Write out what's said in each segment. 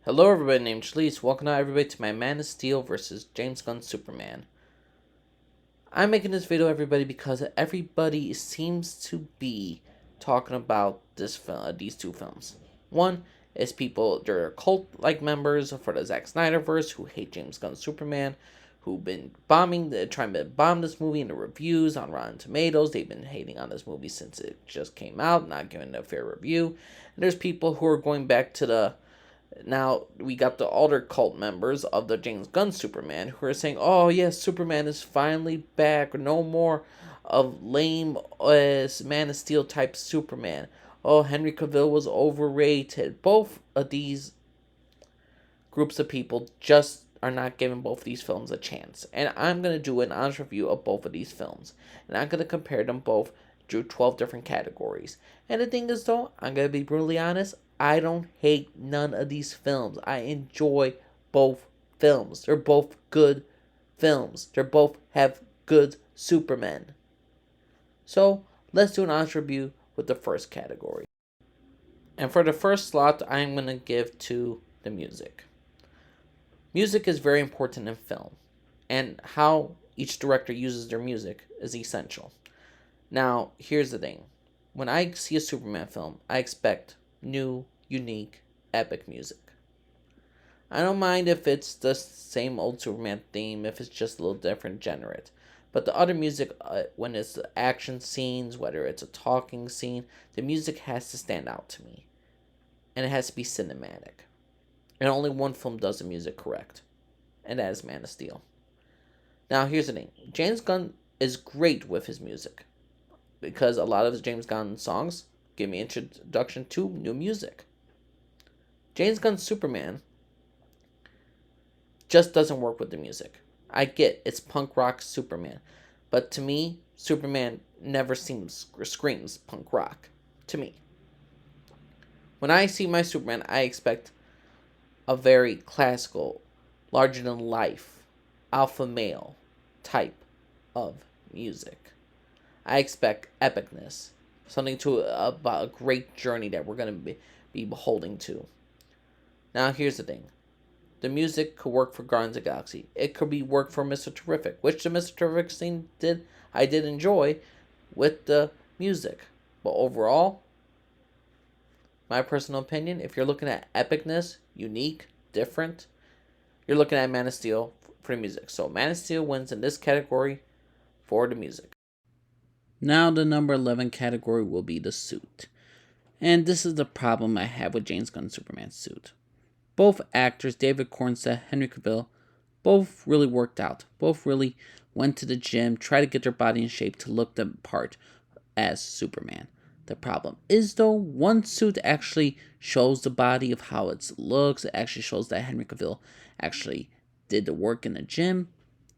Hello everybody, named Shalise. Welcome everybody to my Man of Steel versus James Gunn Superman. I'm making this video, everybody, because everybody seems to be talking about these two films. One is people, they're cult-like members for the Zack Snyderverse who hate James Gunn Superman, who've been trying to bomb this movie in the reviews on Rotten Tomatoes. They've been hating on this movie since it just came out, not giving it a fair review. And there's people who are going back to now, we got the older cult members of the James Gunn Superman who are saying, oh, yes, Superman is finally back. No more of lame Man of Steel type Superman. Oh, Henry Cavill was overrated. Both of these groups of people just are not giving both of these films a chance. And I'm going to do an honest review of both of these films. And I'm going to compare them both to 12 different categories. And the thing is, though, I'm going to be brutally honest, I don't hate none of these films. I enjoy both films. They're both good films. They both have good Supermen. So, let's do an honest review with the first category. And for the first slot, I'm going to give to the music. Music is very important in film, and how each director uses their music is essential. Now, here's the thing. When I see a Superman film, I expect new, unique, epic music. I don't mind if it's the same old Superman theme, if it's just a little different, generate. But the other music, when it's the action scenes, whether it's a talking scene, the music has to stand out to me. And it has to be cinematic. And only one film does the music correct. And that is Man of Steel. Now, here's the thing. James Gunn is great with his music. Because a lot of his James Gunn songs give me introduction to new music. James Gunn's Superman just doesn't work with the music. I get it's punk rock Superman. But to me, Superman never screams punk rock. To me. When I see my Superman, I expect a very classical, larger than life, alpha male type of music. I expect epicness, something about a great journey that we're going to be beholding to. Now, here's the thing. The music could work for Guardians of the Galaxy. It could be work for Mr. Terrific, which the Mr. Terrific scene I did enjoy with the music. But overall, my personal opinion, if you're looking at epicness, unique, different, you're looking at Man of Steel for the music. So Man of Steel wins in this category for the music. Now the number 11 category will be the suit. And this is the problem I have with James Gunn's Superman's suit. Both actors, David Cornsett, Henry Cavill, both really worked out. Both really went to the gym, tried to get their body in shape to look the part as Superman. The problem is, though, one suit actually shows the body of how it looks. It actually shows that Henry Cavill actually did the work in the gym.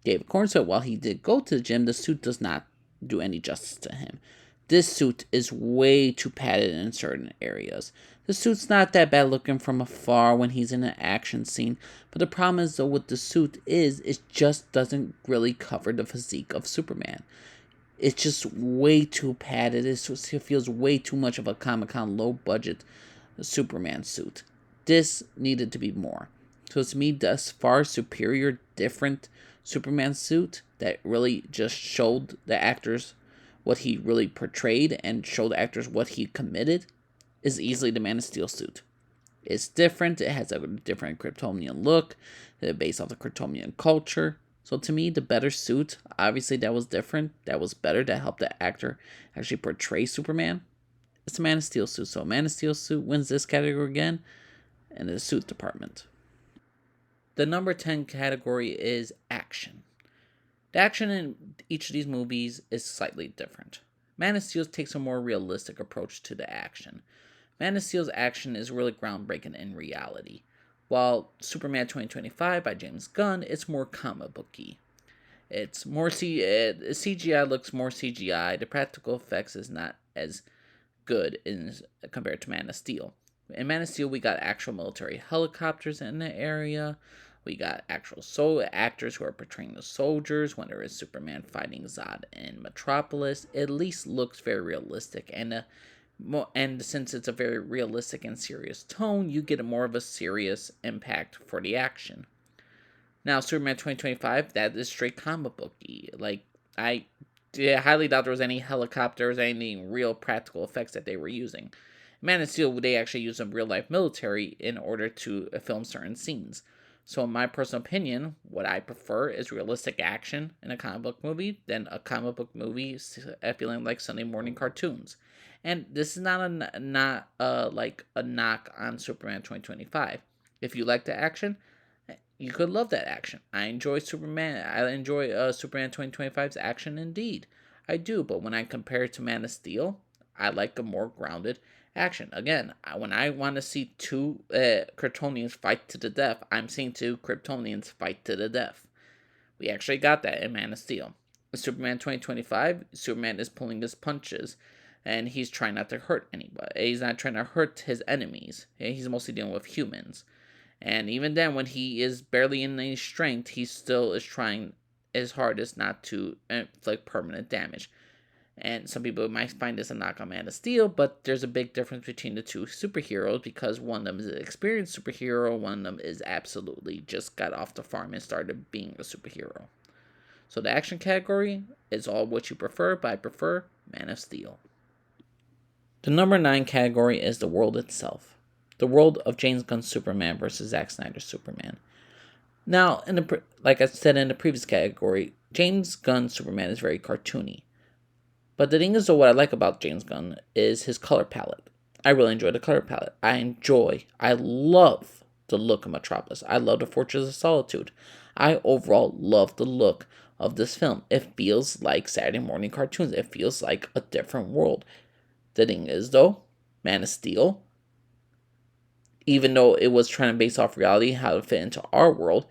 David Cornsett, while he did go to the gym, the suit does not do any justice to him. This suit is way too padded in certain areas. The suit's not that bad looking from afar when he's in an action scene, but the problem is, though, with the suit is it just doesn't really cover the physique of Superman. It's just way too padded. It feels way too much of a Comic-Con low-budget Superman suit. This needed to be more. So to me, this far superior, different Superman suit that really just showed the actors what he really portrayed and showed the actors what he committed is easily the Man of Steel suit. It's different. It has a different Kryptonian look based off the Kryptonian culture. So to me, the better suit, obviously that was different, that was better, that helped the actor actually portray Superman. It's the Man of Steel suit. So Man of Steel suit wins this category again in the suit department. The number 10 category is action. The action in each of these movies is slightly different. Man of Steel takes a more realistic approach to the action. Man of Steel's action is really groundbreaking in reality. While Superman 2025 by James Gunn, it's more comic booky. It's more CGI looks more CGI. The practical effects is not as good compared to Man of Steel. In Man of Steel, we got actual military helicopters in the area. We got actual actors who are portraying the soldiers. When there is Superman fighting Zod in Metropolis, it at least looks very realistic. And the And since it's a very realistic and serious tone, you get a more of a serious impact for the action. Now, Superman 2025, that is straight comic booky. Like, I highly doubt there was any helicopters, any real practical effects that they were using. Man of Steel, they actually use some real life military in order to film certain scenes. So, in my personal opinion, what I prefer is realistic action in a comic book movie than a comic book movie feeling like Sunday morning cartoons. And this is not like a knock on Superman 2025. If you like the action, you could love that action. I enjoy Superman. I enjoy Superman 2025's action indeed. I do, but when I compare it to Man of Steel, I like a more grounded action. Again, when I want to see two Kryptonians fight to the death, I'm seeing two Kryptonians fight to the death. We actually got that in Man of Steel. In Superman 2025, Superman is pulling his punches, and he's trying not to hurt anybody. He's not trying to hurt his enemies. He's mostly dealing with humans. And even then, when he is barely in any strength, he still is trying his hardest not to inflict permanent damage. And some people might find this a knock on Man of Steel, but there's a big difference between the two superheroes because one of them is an experienced superhero, one of them is absolutely just got off the farm and started being a superhero. So the action category is all what you prefer, but I prefer Man of Steel. The number 9 category is the world itself. The world of James Gunn's Superman versus Zack Snyder's Superman. Now, like I said in the previous category, James Gunn's Superman is very cartoony. But the thing is, though, what I like about James Gunn is his color palette. I really enjoy the color palette. I love the look of Metropolis. I love the Fortress of Solitude. I overall love the look of this film. It feels like Saturday morning cartoons. It feels like a different world. The thing is, though, Man of Steel, even though it was trying to base off reality, how to fit into our world,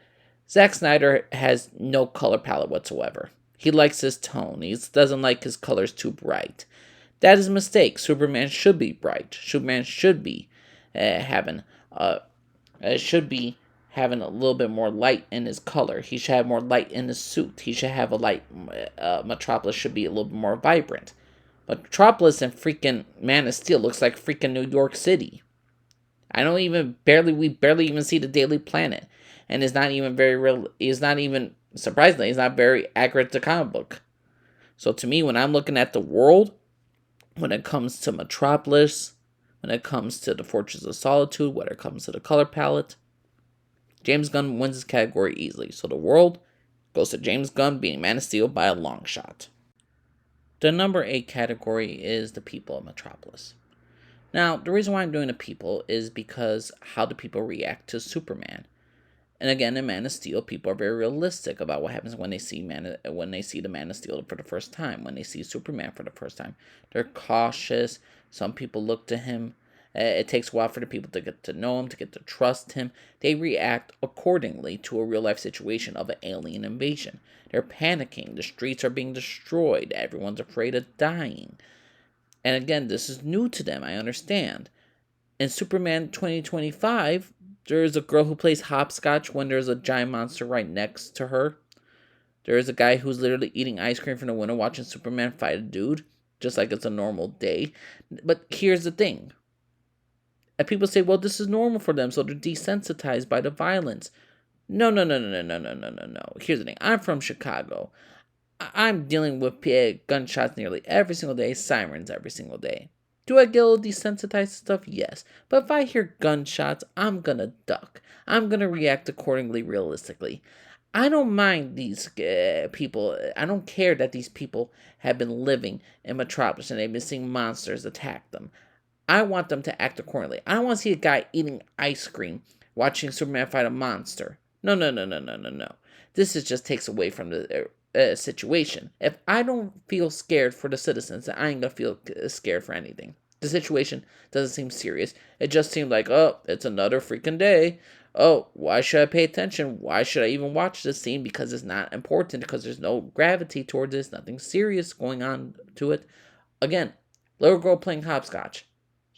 Zack Snyder has no color palette whatsoever. He likes his tone. He doesn't like his colors too bright. That is a mistake. Superman should be bright. Superman should be having a little bit more light in his color. He should have more light in his suit. He should have a light. Metropolis should be a little bit more vibrant. Metropolis and freaking Man of Steel looks like freaking New York City. We barely even see the Daily Planet, and it's not even very real. It's not even surprisingly, it's not very accurate to comic book. So to me, when I'm looking at the world, when it comes to Metropolis, when it comes to the Fortress of Solitude, when it comes to the color palette, James Gunn wins this category easily. So the world goes to James Gunn being Man of Steel by a long shot. The number 8 category is the people of Metropolis. Now, the reason why I'm doing the people is because how do people react to Superman? And again, in Man of Steel, people are very realistic about what happens when they see the Man of Steel for the first time, when they see Superman for the first time. They're cautious. Some people look to him. It takes a while for the people to get to know him, to get to trust him. They react accordingly to a real-life situation of an alien invasion. They're panicking. The streets are being destroyed. Everyone's afraid of dying. And again, this is new to them, I understand. In Superman 2025, there's a girl who plays hopscotch when there's a giant monster right next to her. There is a guy who's literally eating ice cream from the window watching Superman fight a dude, just like it's a normal day. But here's the thing. And people say, well, this is normal for them, so they're desensitized by the violence. No. Here's the thing. I'm from Chicago. I'm dealing with gunshots nearly every single day, sirens every single day. Do I get a little desensitized to stuff? Yes. But if I hear gunshots, I'm gonna duck. I'm gonna react accordingly, realistically. I don't mind these people. I don't care that these people have been living in Metropolis and they've been seeing monsters attack them. I want them to act accordingly. I don't want to see a guy eating ice cream watching Superman fight a monster. No. This just takes away from the situation. If I don't feel scared for the citizens, then I ain't gonna feel scared for anything. The situation doesn't seem serious. It just seemed like, oh, it's another freaking day. Oh, why should I pay attention? Why should I even watch this scene? Because it's not important, because there's no gravity towards this, nothing serious going on to it. Again, little girl playing hopscotch.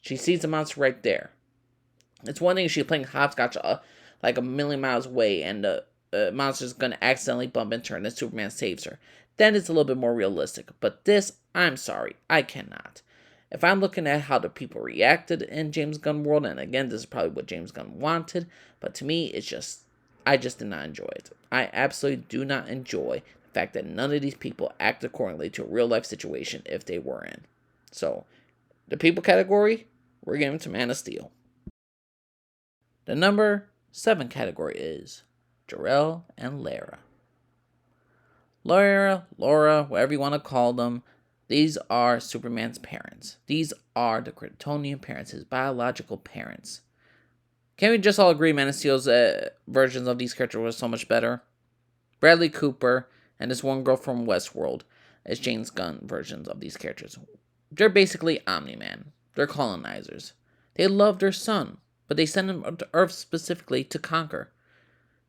She sees the monster right there. It's one thing if she's playing hopscotch like a million miles away and the monster's going to accidentally bump into her and then Superman saves her. Then it's a little bit more realistic. But this, I'm sorry, I cannot. If I'm looking at how the people reacted in James Gunn world, and again, this is probably what James Gunn wanted, but to me, I just did not enjoy it. I absolutely do not enjoy the fact that none of these people act accordingly to a real life situation if they were in. So, the people category, we're giving to Man of Steel. The number 7 category is Jor-El and Lara. Laura, whatever you want to call them, these are Superman's parents. These are the Kryptonian parents, his biological parents. Can we just all agree Man of Steel's versions of these characters were so much better? Bradley Cooper and this one girl from Westworld as James Gunn versions of these characters. They're basically Omni-Man. They're colonizers. They love their son, but they send him to Earth specifically to conquer.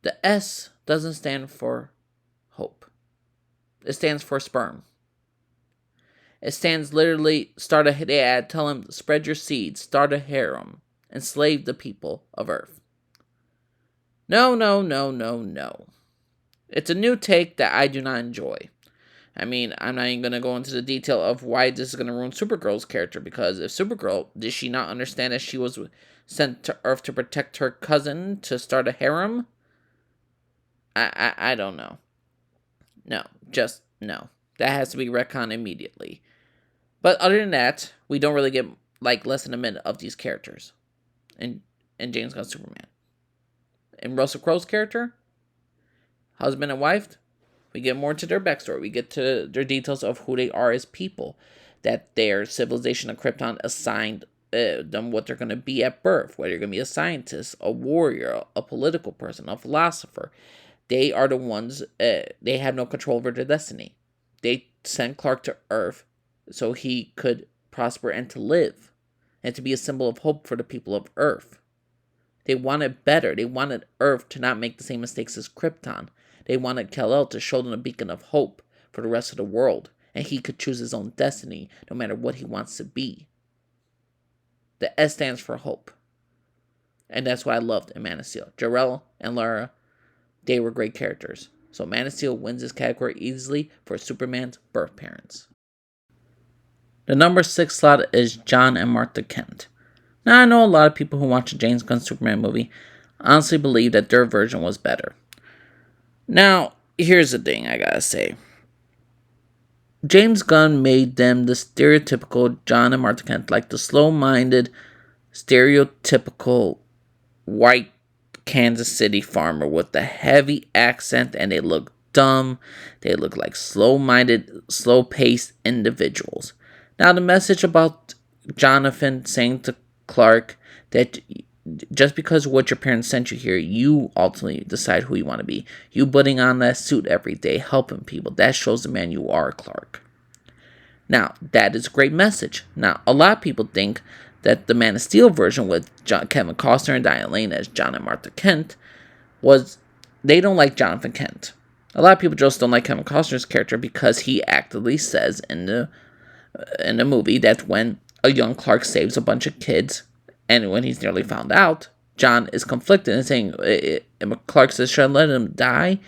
The S doesn't stand for hope. It stands for sperm. It stands literally, tell him, spread your seeds, start a harem, enslave the people of Earth. No. It's a new take that I do not enjoy. I mean, I'm not even going to go into the detail of why this is going to ruin Supergirl's character, because if Supergirl, did she not understand that she was sent to Earth to protect her cousin to start a harem? I don't know. No, just no. That has to be retconned immediately. But other than that, we don't really get like less than a minute of these characters in James Gunn's Superman. In Russell Crowe's character, husband and wife, we get more to their backstory. We get to their details of who they are as people, that their civilization of Krypton assigned them what they're going to be at birth, whether you're going to be a scientist, a warrior, a political person, a philosopher. They are the ones, they have no control over their destiny. They sent Clark to Earth so he could prosper and to live, and to be a symbol of hope for the people of Earth. They wanted better. They wanted Earth to not make the same mistakes as Krypton. They wanted Kal-El to show them a beacon of hope for the rest of the world, and he could choose his own destiny no matter what he wants to be. The S stands for hope. And that's what I loved in Man of Steel. Jor-El and Lara, they were great characters. So Man of Steel wins this category easily for Superman's birth parents. The number 6 slot is John and Martha Kent. Now, I know a lot of people who watch the James Gunn Superman movie honestly believe that their version was better. Now, here's the thing I gotta say. James Gunn made them the stereotypical John and Martha Kent, like the slow-minded, stereotypical white Kansas City farmer with the heavy accent, and they look dumb. They look like slow-minded, slow-paced individuals. Now, the message about Jonathan saying to Clark that just because what your parents sent you here, you ultimately decide who you want to be. You putting on that suit every day, helping people, that shows the man you are, Clark. Now, that is a great message. Now, a lot of people think that the Man of Steel version with Kevin Costner and Diane Lane as John and Martha Kent they don't like Jonathan Kent. A lot of people just don't like Kevin Costner's character because he actively says in the movie that when a young Clark saves a bunch of kids, and when he's nearly found out, John is conflicted and saying, Clark says, should I let him die?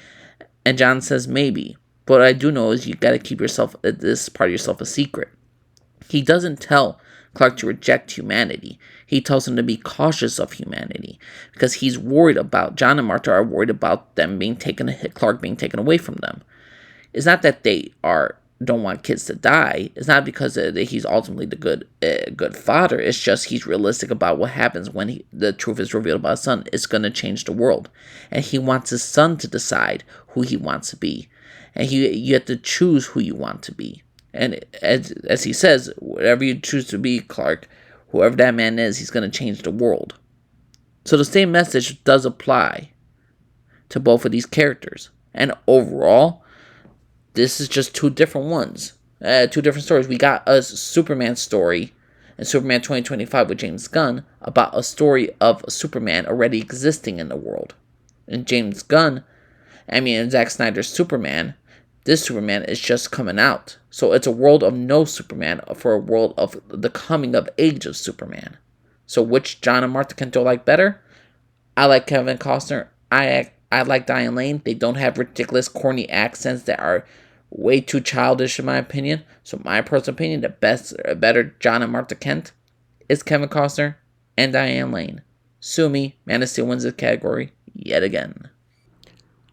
And John says, maybe. But what I do know is you got to keep this part of yourself a secret. He doesn't tell Clark to reject humanity. He tells him to be cautious of humanity because he's worried about, John and Martha are worried about them Clark being taken away from them. It's not that they don't want kids to die. It's not because he's ultimately the good father. It's just he's realistic about what happens when the truth is revealed about his son. It's going to change the world. And he wants his son to decide who he wants to be. And you have to choose who you want to be. And as he says, whatever you choose to be, Clark, whoever that man is, he's going to change the world. So the same message does apply to both of these characters. And overall, this is just two different ones. Two different stories. We got a Superman story in Superman 2025 with James Gunn about a story of Superman already existing in the world. And Zack Snyder's Superman, this Superman is just coming out. So it's a world of no Superman for a world of the coming of age of Superman. So which John and Martha Kent do I like better? I like Kevin Costner. I like Diane Lane. They don't have ridiculous, corny accents that are way too childish in my opinion. So my personal opinion, the better John and Martha Kent is Kevin Costner and Diane Lane. Sue me, Man of Steel wins this category yet again.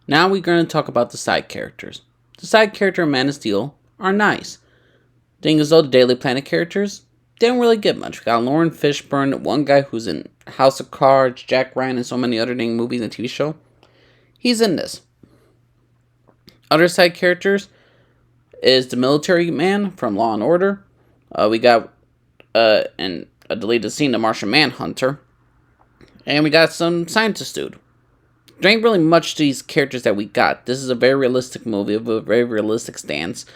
Now we're going to talk about the side characters. The side character in Man of Steel are nice. Thing is though, the Daily Planet characters didn't really get much. We got Lauren Fishburne, one guy who's in House of Cards, Jack Ryan, and so many other dang movies and TV show. He's in this. Other side characters is the military man from Law and Order. We got in a deleted scene, the Martian Manhunter. And we got some scientist dude. There ain't really much to these characters that we got. This is a very realistic movie with a very realistic stance.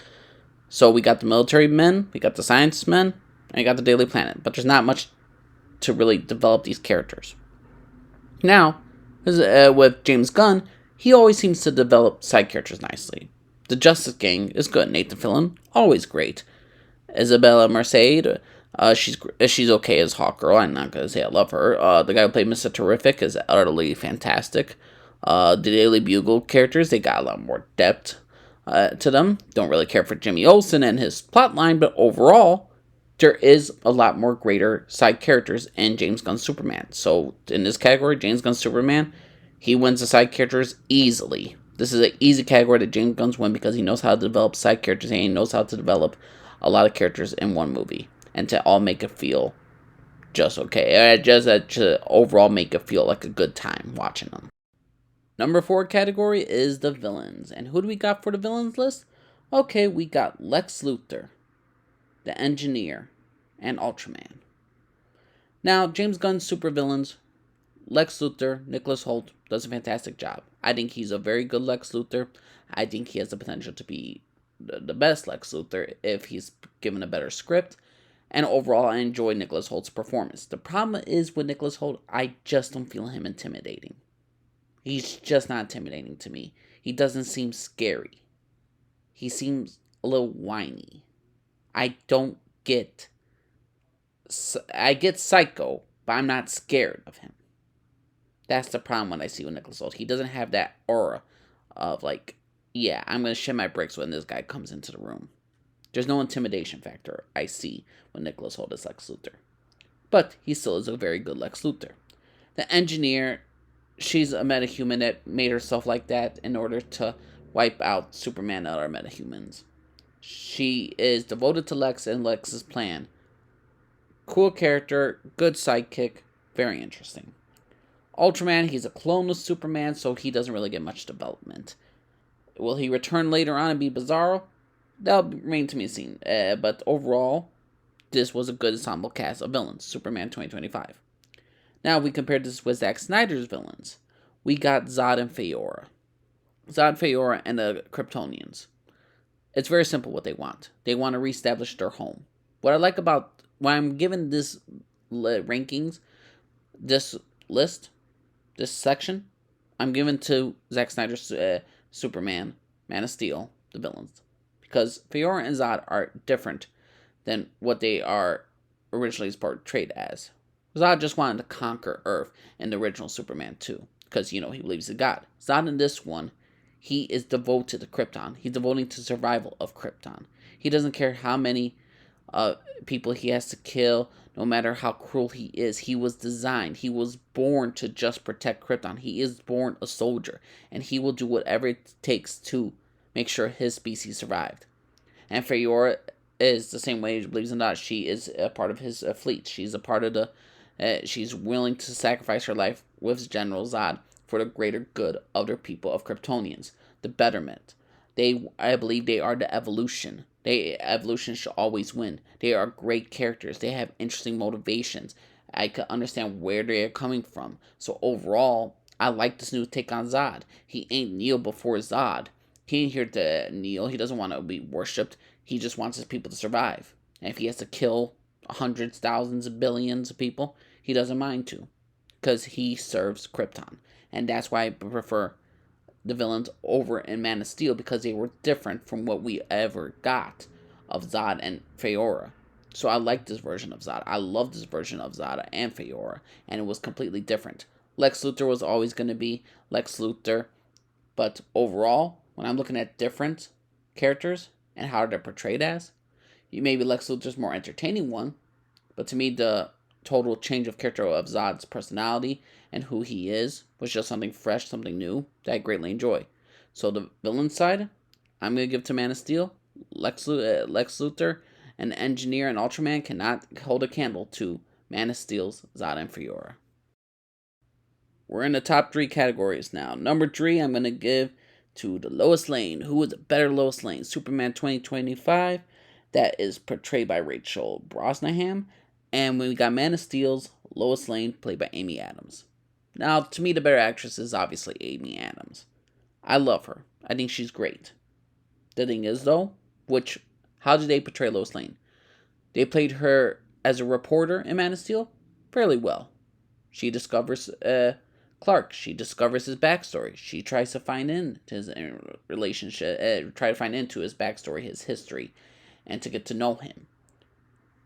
So we got the military men, we got the science men, and we got the Daily Planet. But there's not much to really develop these characters. Now, with James Gunn, he always seems to develop side characters nicely. The Justice Gang is good. Nathan Fillion, always great. Isabella Merced, she's okay as Hawkgirl. I'm not gonna say I love her. The guy who played Mr. Terrific is utterly fantastic. The Daily Bugle characters, they got a lot more depth to them. Don't really care for Jimmy Olsen and his plotline, but overall, there is a lot more greater side characters in James Gunn's Superman. So in this category, James Gunn's Superman, he wins the side characters easily. This is an easy category that James Gunn's win because he knows how to develop side characters and he knows how to develop a lot of characters in one movie and to all make it feel just okay. Just to overall make it feel like a good time watching them. Number 4 category is the villains. And who do we got for the villains list? Okay, we got Lex Luthor, the Engineer, and Ultraman. Now, James Gunn's supervillains, Lex Luthor, Nicholas Hoult, does a fantastic job. I think he's a very good Lex Luthor. I think he has the potential to be the best Lex Luthor if he's given a better script. And overall, I enjoy Nicholas Holt's performance. The problem is with Nicholas Hoult, I just don't feel him intimidating. He's just not intimidating to me. He doesn't seem scary. He seems a little whiny. I get psycho, but I'm not scared of him. That's the problem when I see with Nicholas Hoult. He doesn't have that aura of like, yeah, I'm going to shit my bricks when this guy comes into the room. There's no intimidation factor I see when Nicholas Hoult is Lex Luthor. But he still is a very good Lex Luthor. The Engineer, she's a metahuman that made herself like that in order to wipe out Superman and other metahumans. She is devoted to Lex and Lex's plan. Cool character, good sidekick, very interesting. Ultraman, he's a clone of Superman, so he doesn't really get much development. Will he return later on and be Bizarro? That'll remain to be seen. But overall, this was a good ensemble cast of villains. Superman 2025. Now, we compared this with Zack Snyder's villains. We got Zod and Feora. Zod, Feora, and the Kryptonians. It's very simple what they want. They want to reestablish their home. What I like about when I'm given this rankings, this list, this section, I'm given to Zack Snyder's Superman, Man of Steel, the villains. Because Feora and Zod are different than what they are originally portrayed as. Zod just wanted to conquer Earth in the original Superman 2. Because, he believes in God. Zod in this one, he is devoted to Krypton. He's devoted to survival of Krypton. He doesn't care how many people he has to kill, no matter how cruel he is. He was designed. He was born to just protect Krypton. He is born a soldier. And he will do whatever it takes to make sure his species survived. And Feora is the same way he believes in God. She is a part of his fleet. She's a part of the... she's willing to sacrifice her life with General Zod for the greater good of the people of Kryptonians. The betterment. I believe they are the evolution. Evolution should always win. They are great characters. They have interesting motivations. I could understand where they are coming from. So overall, I like this new take on Zod. He ain't kneel before Zod. He ain't here to kneel. He doesn't want to be worshipped. He just wants his people to survive. And if he has to kill hundreds, thousands, billions of people, he doesn't mind to. Because he serves Krypton. And that's why I prefer the villains over in Man of Steel, because they were different from what we ever got of Zod and Feora. So I like this version of Zod. I love this version of Zod and Feora. And it was completely different. Lex Luthor was always going to be Lex Luthor. But overall, when I'm looking at different, characters and how they're portrayed as. Maybe Lex Luthor's more entertaining one, but to me, the total change of character of Zod's personality and who he is was just something fresh, something new that I greatly enjoy. So the villain side, I'm going to give to Man of Steel. Lex Luthor, an engineer and Ultraman, cannot hold a candle to Man of Steel's Zod and Fiora. We're in the top 3 categories now. Number 3, I'm going to give to the Lois Lane. Who is a better Lois Lane? Superman 2025, that is portrayed by Rachel Brosnahan. And when we got Man of Steel's Lois Lane, played by Amy Adams. Now, to me, the better actress is obviously Amy Adams. I love her. I think she's great. The thing is, though, how did they portray Lois Lane? They played her as a reporter in Man of Steel fairly well. She discovers Clark. She discovers his backstory. She tries to find into his relationship, try to find into his backstory, his history, and to get to know him.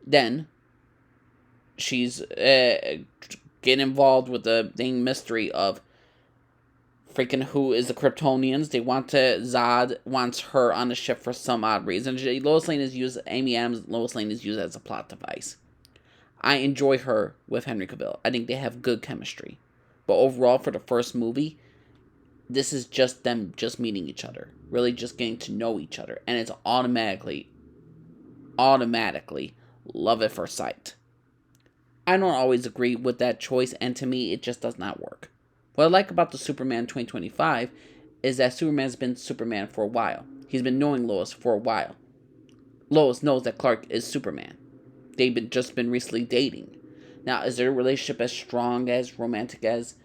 Then she's getting involved with the dang mystery of freaking who is the Kryptonians. Zod wants her on the ship for some odd reason. Amy Adams' Lois Lane is used as a plot device. I enjoy her with Henry Cavill. I think they have good chemistry. But overall, for the first movie, this is just them just meeting each other. Really just getting to know each other. And it's automatically love at first sight. I don't always agree with that choice, and to me, it just does not work. What I like about the Superman 2025 is that Superman's been Superman for a while. He's been knowing Lois for a while. Lois knows that Clark is Superman. They've just been recently dating. Now, is their relationship as strong, as romantic as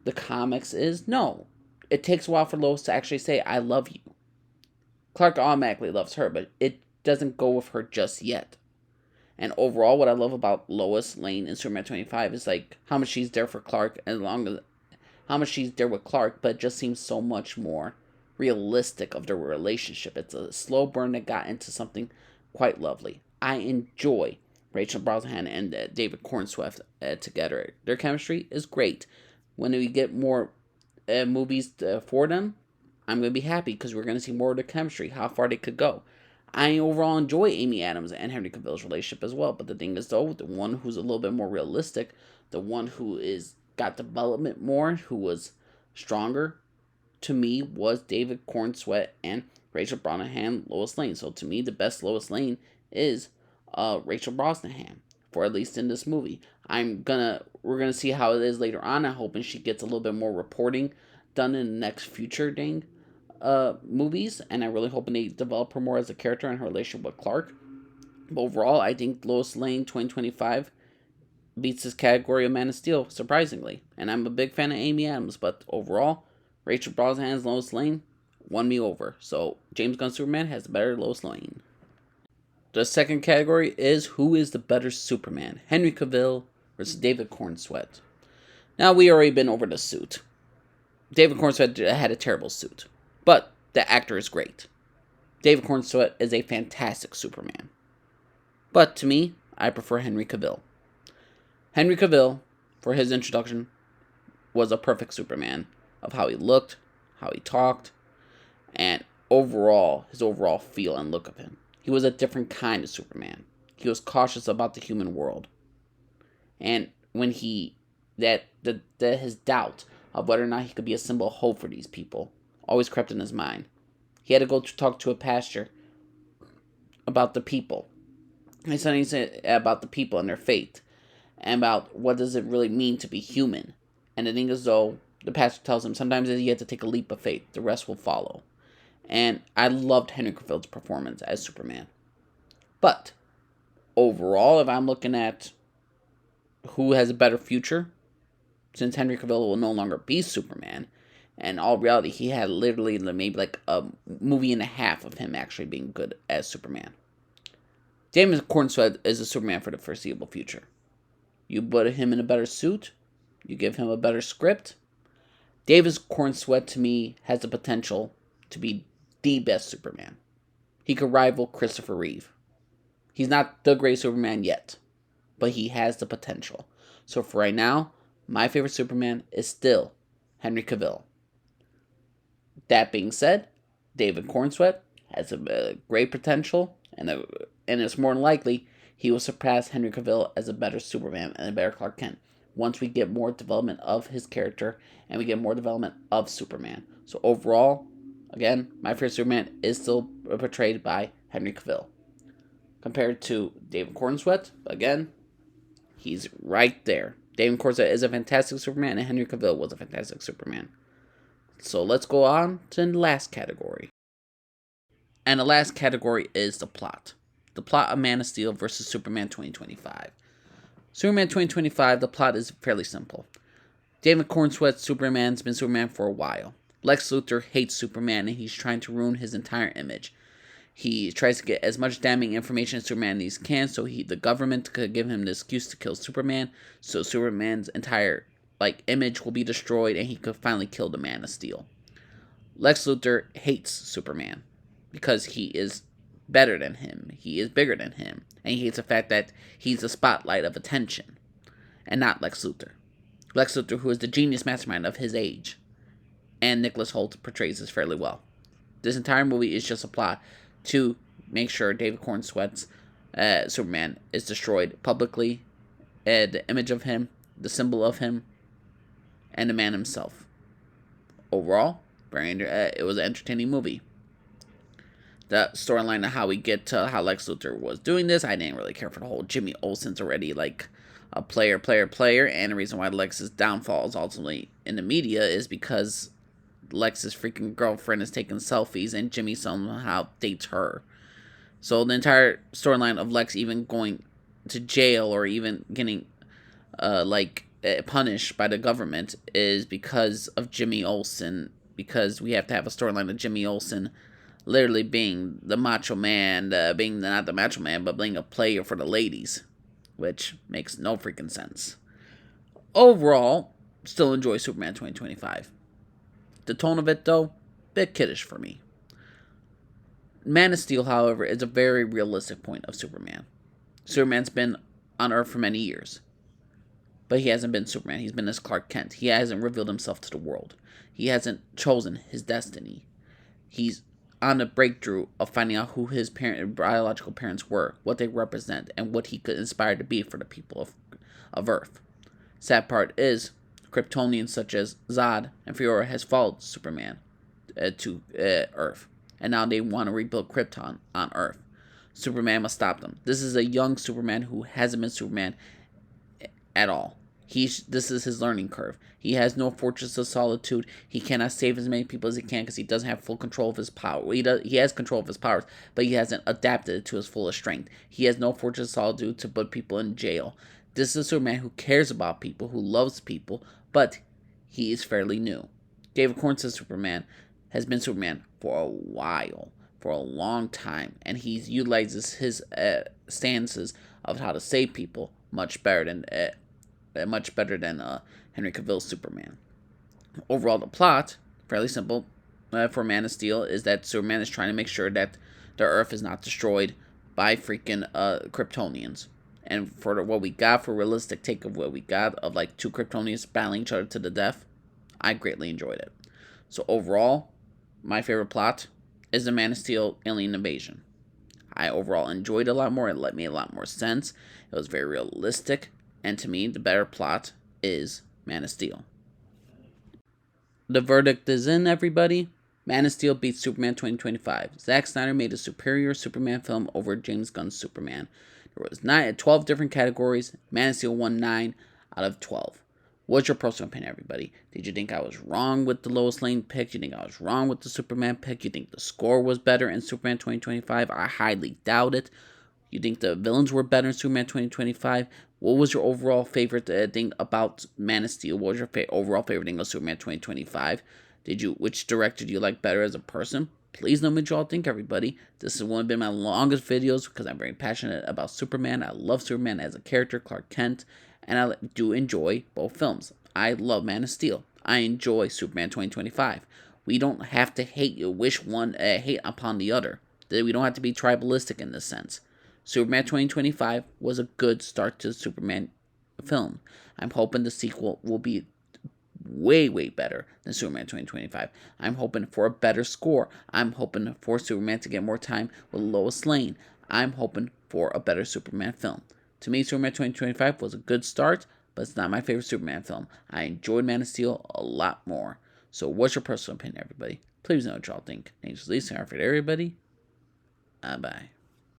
the comics is? No. It takes a while for Lois to actually say, I love you. Clark automatically loves her, but it doesn't go with her just yet. And overall, what I love about Lois Lane in Superman 25 is like how much she's there for Clark, how much she's there with Clark, but it just seems so much more realistic of their relationship. It's a slow burn that got into something quite lovely. I enjoy Rachel Brosnahan and David Cornswet together. Their chemistry is great. When we get more movies for them, I'm going to be happy because we're going to see more of their chemistry, how far they could go. I overall enjoy Amy Adams and Henry Cavill's relationship as well. But the thing is, though, the one who's a little bit more realistic, the one who got development more, who was stronger, to me, was David Cornswet and Rachel Brosnahan, Lois Lane. So to me, the best Lois Lane is Rachel Brosnahan, for at least in this movie. We're gonna see how it is later on. I'm hoping she gets a little bit more reporting done in the next future movies, and I'm really hoping they develop her more as a character and her relationship with Clark. But overall, I think Lois Lane 2025 beats this category of Man of Steel, surprisingly. And I'm a big fan of Amy Adams, but overall, Rachel Brosnahan's Lois Lane won me over. So James Gunn's Superman has the better Lois Lane. The second category is who is the better Superman, Henry Cavill versus David Cornswet. Now, we already been over the suit. David Cornswet had a terrible suit, but the actor is great. David Cornswet is a fantastic Superman. But to me, I prefer Henry Cavill. Henry Cavill, for his introduction, was a perfect Superman of how he looked, how he talked, and his overall feel and look of him. He was a different kind of Superman. He was cautious about the human world. And when his doubt of whether or not he could be a symbol of hope for these people always crept in his mind. He had to go to talk to a pastor about the people. And something said about the people and their fate. And about what does it really mean to be human. And the thing is, though, the pastor tells him sometimes you have to take a leap of faith. The rest will follow. And I loved Henry Cavill's performance as Superman. But overall, if I'm looking at who has a better future, since Henry Cavill will no longer be Superman, and in all reality, he had literally maybe like a movie and a half of him actually being good as Superman. David Cornswet is a Superman for the foreseeable future. You put him in a better suit, you give him a better script. David Cornswet, to me, has the potential to be the best Superman. He could rival Christopher Reeve. He's not the great Superman yet, but he has the potential. So for right now, my favorite Superman is still Henry Cavill. That being said, David Cornswet has a great potential, and it's more than likely he will surpass Henry Cavill as a better Superman and a better Clark Kent once we get more development of his character and we get more development of Superman. So overall, again, my favorite Superman is still portrayed by Henry Cavill. Compared to David Cornsweet, again, he's right there. David Cornsweet is a fantastic Superman, and Henry Cavill was a fantastic Superman. So let's go on to the last category. And the last category is the plot. The plot of Man of Steel versus Superman 2025. Superman 2025, the plot is fairly simple. David Cornsweet's Superman's been Superman for a while. Lex Luthor hates Superman and he's trying to ruin his entire image. He tries to get as much damning information as Superman as he can so the government could give him the excuse to kill Superman, so Superman's entire image will be destroyed and he could finally kill the Man of Steel. Lex Luthor hates Superman because he is better than him. He is bigger than him. And he hates the fact that he's the spotlight of attention and not Lex Luthor. Lex Luthor, who is the genius mastermind of his age. And Nicholas Hoult portrays this fairly well. This entire movie is just a plot to make sure David Cornsweet's Superman is destroyed publicly. The image of him, the symbol of him, and the man himself. Overall, it was an entertaining movie. The storyline of how we get to how Lex Luthor was doing this, I didn't really care for the whole Jimmy Olsen's already a player, and the reason why Lex's downfall is ultimately in the media is because Lex's freaking girlfriend is taking selfies and Jimmy somehow dates her. So the entire storyline of Lex even going to jail or even getting punished by the government is because of Jimmy Olsen, because we have to have a storyline of Jimmy Olsen literally being the macho man, being not the macho man, but being a player for the ladies, which makes no freaking sense. Overall, still enjoy Superman 2025. The tone of it, though, bit kiddish for me. Man of Steel, however, is a very realistic point of Superman. Superman's been on Earth for many years, but he hasn't been Superman. He's been as Clark Kent. He hasn't revealed himself to the world. He hasn't chosen his destiny. He's on the breakthrough of finding out who his biological parents were, what they represent, and what he could inspire to be for the people of Earth. Sad part is, Kryptonians such as Zod and Fiora has followed Superman to Earth, and now they want to rebuild Krypton on Earth. Superman must stop them. This is a young Superman who hasn't been Superman at all. This is his learning curve. He has no fortress of solitude. He cannot save as many people as he can because he doesn't have full control of his power. He has control of his powers, but he hasn't adapted it to his fullest strength. He has no fortress of solitude to put people in jail. This is a Superman who cares about people, who loves people, but he is fairly new. David Cornsweet's Superman has been Superman for a while, for a long time, and he utilizes his stances of how to save people much better than Henry Cavill's Superman. Overall, the plot, fairly simple for Man of Steel, is that Superman is trying to make sure that the Earth is not destroyed by freaking Kryptonians. And for what we got, for realistic take of what we got, of two Kryptonians battling each other to the death, I greatly enjoyed it. So overall, my favorite plot is the Man of Steel alien invasion. I overall enjoyed it a lot more. It made a lot more sense. It was very realistic. And to me, the better plot is Man of Steel. The verdict is in, everybody. Man of Steel beats Superman 2025. Zack Snyder made a superior Superman film over James Gunn's Superman. There was 12 different categories. Man of Steel won 9 out of 12. What's your personal opinion, everybody? Did you think I was wrong with the Lois Lane pick? Do you think I was wrong with the Superman pick? Do you think the score was better in Superman 2025? I highly doubt it. You think the villains were better in Superman 2025? What was your overall favorite thing about Man of Steel? What was your overall favorite thing of Superman 2025? Which director do you like better as a person? Please know what you all think, everybody. This has one been my longest videos because I'm very passionate about Superman. I love Superman as a character, Clark Kent, and I do enjoy both films. I love Man of Steel. I enjoy Superman 2025. We don't have to hate upon the other. We don't have to be tribalistic in this sense. Superman 2025 was a good start to the Superman film. I'm hoping the sequel will be way, way better than Superman 2025. I'm hoping for a better score. I'm hoping for Superman to get more time with Lois Lane. I'm hoping for a better Superman film. To me, Superman 2025 was a good start, but it's not my favorite Superman film. I enjoyed Man of Steel a lot more. So what's your personal opinion, everybody? Please know what y'all think. Thanks for listening. For everybody. Bye.